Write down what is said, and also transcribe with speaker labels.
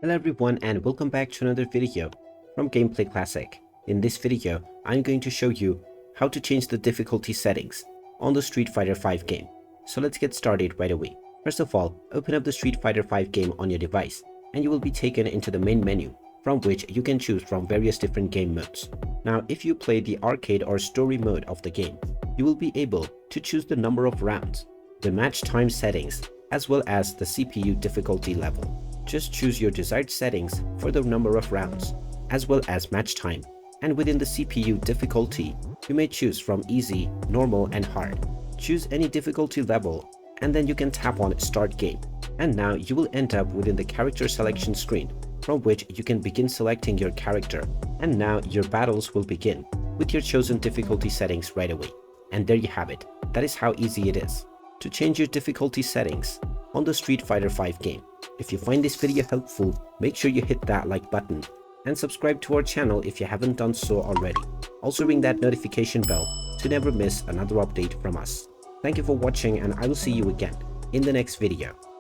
Speaker 1: Hello everyone and welcome back to another video from Gameplay Classic. In this video, I'm going to show you how to change the difficulty settings on the Street Fighter V game. So let's get started right away. First of all, open up the Street Fighter V game on your device and you will be taken into the main menu from which you can choose from various different game modes. Now, if you play the arcade or story mode of the game, you will be able to choose the number of rounds, the match time settings, as well as the CPU difficulty level. Just choose your desired settings for the number of rounds, as well as match time. And within the CPU difficulty, you may choose from easy, normal, and hard. Choose any difficulty level, and then you can tap on Start Game. And now you will end up within the character selection screen, from which you can begin selecting your character. And now your battles will begin with your chosen difficulty settings right away. And there you have it. That is how easy it is to change your difficulty settings on the Street Fighter V game. If you find this video helpful, make sure you hit that like button and subscribe to our channel if you haven't done so already. Also ring that notification bell to never miss another update from us. Thank you for watching and I will see you again in the next video.